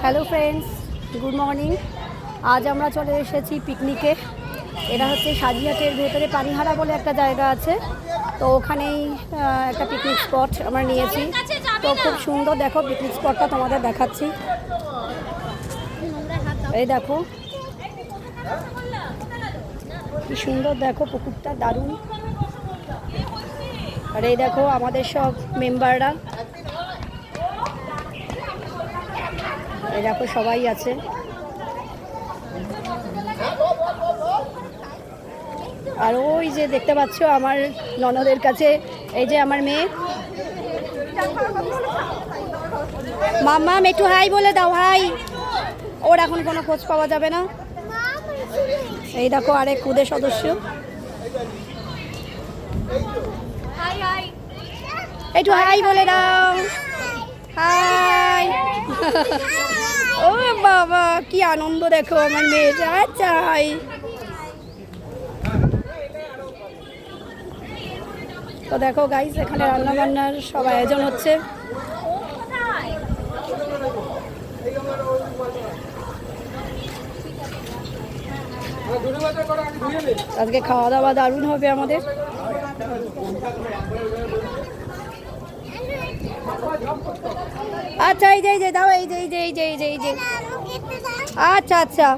Hello friends, good morning. আজ আমরা চলে এসেছি পিকনিকে। এটা হচ্ছে সাজিয়াটের ভেতরে পানিহারা বলে একটা জায়গা আছে, তো ওখানেই একটা পিকনিক স্পট আমরা নিয়েছি। তো খুব সুন্দর, দেখো পিকনিক স্পটটা তোমাদের দেখাচ্ছি। এই দেখো কি সুন্দর, দেখো পুকুরটা দারুণ। আর এই দেখো আমাদের সব মেম্বাররা, এই দেখো সবাই আছে। আর ওই যে দেখতে পাচ্ছ আমার ননদের কাছে, এই যে আমার মেয়ে মাম্মাম, একটু হাই বলে দাও, হাই। ওর এখন কোনো খোঁজ পাওয়া যাবে না। এই দেখো আরেক খুদে সদস্য, একটু হাই বলে দাও, হাই। ও বাবা কি আনন্দ, দেখো আমার মেয়ে চাই। তো দেখো গাইস, এখানে রান্না বান্নার সব আয়োজন হচ্ছে। আজকে খাওয়া দাওয়া দারুণ হবে আমাদের। আচ্ছা এই যে দাও, এই যে আচ্ছা আচ্ছা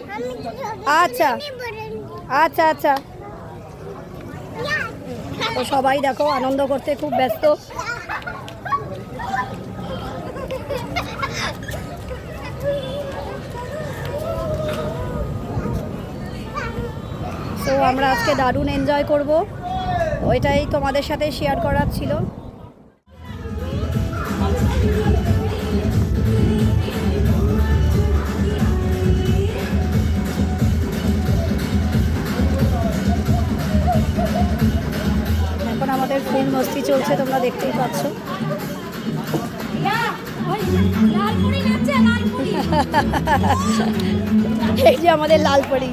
আচ্ছা আচ্ছা আচ্ছা। তো সবাই দেখো আনন্দ করতে খুব ব্যস্ত। তো আমরা আজকে দারুণ এনজয় করব, ওইটাই তোমাদের সাথে শেয়ার করার ছিল। এখন আমাদের ফুল মস্তি চলছে, তোমরা দেখতেই পাচ্ছ। এই যে আমাদের লালপরি।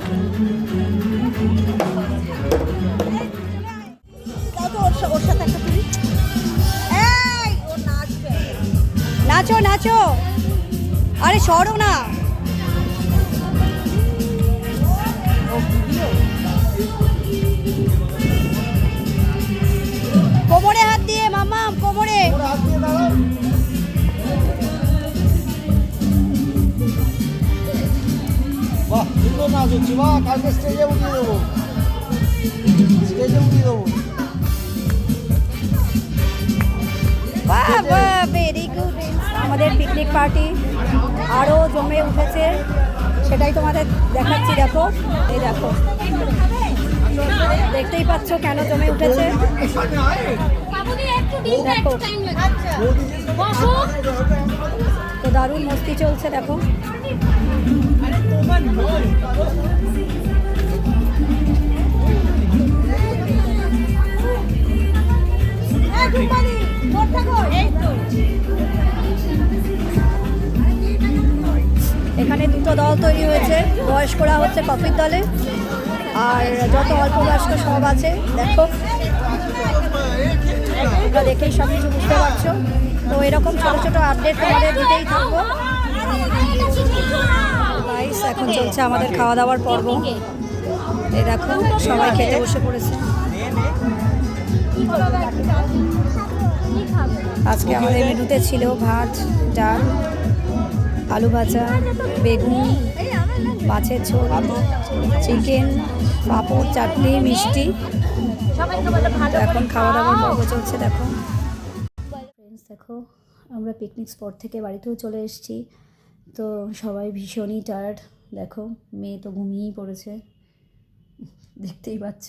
নাচো নাচো, আরে সরো না। কোমরে হাত দিয়ে মামা, কোমরে। বাহ, সুন্দর নাচ হচ্ছে। বাহ, কালকে স্টেজে উঠিয়ে দেবো, স্টেজে উঠিয়ে দেবো। বাহ বাহ, ভেরি গুড। আমাদের পিকনিক পার্টি আরও জমে উঠেছে, সেটাই তোমাদের দেখাচ্ছি। দেখো এই দেখো, দেখতেই পাচ্ছ কেন জমে উঠেছে। দেখো তো দারুণ মস্তি চলছে, দেখো। এখানে দুটো দল তৈরি হয়েছে, বয়স্করা হচ্ছে কফির দলে, আর যত অল্প বয়স্ক সব আছে। দেখো তোমরা দেখেই সব কিছু বুঝতে পারছো। তো এরকম ছোটো ছোটো আপডেট তোমাদের দিতেই থাকবো। গাইস, এখন চলছে আমাদের খাওয়া দাওয়ার পর্ব। এই দেখো সবাই খেতে বসে পড়েছে। আজকে আমাদের মেনুতে ছিল ভাত, ডাল, আলু ভাজা, বেগুন, মাছের ঝোল, চিকেন, পাঁপড়, চাটনি, মিষ্টি। এখন খাওয়া দাওয়ার পর্ব চলছে। দেখো ফ্রেন্ডস, দেখো আমরা পিকনিক স্পট থেকে বাড়িতেও চলে এসেছি। তো সবাই ভীষণই টায়ার্ড। দেখো মেয়ে তো ঘুমিয়েই পড়েছে, দেখতেই পাচ্ছ।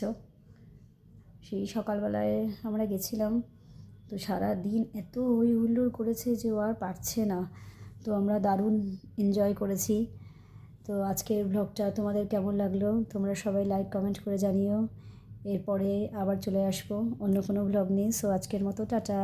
সেই সকালবেলায় আমরা গেছিলাম, তো সারা দিন এত হই হুল্লোড় করেছে যে ও আর পারছে না। তো আমরা দারুণ এনজয় করেছি। তো আজকের ব্লগটা তোমাদের কেমন লাগলো তোমরা সবাই লাইক কমেন্ট করে জানিও। এরপরে আবার চলে আসবো অন্য কোনো ব্লগ নিয়ে। সো আজকের মতো টাটা।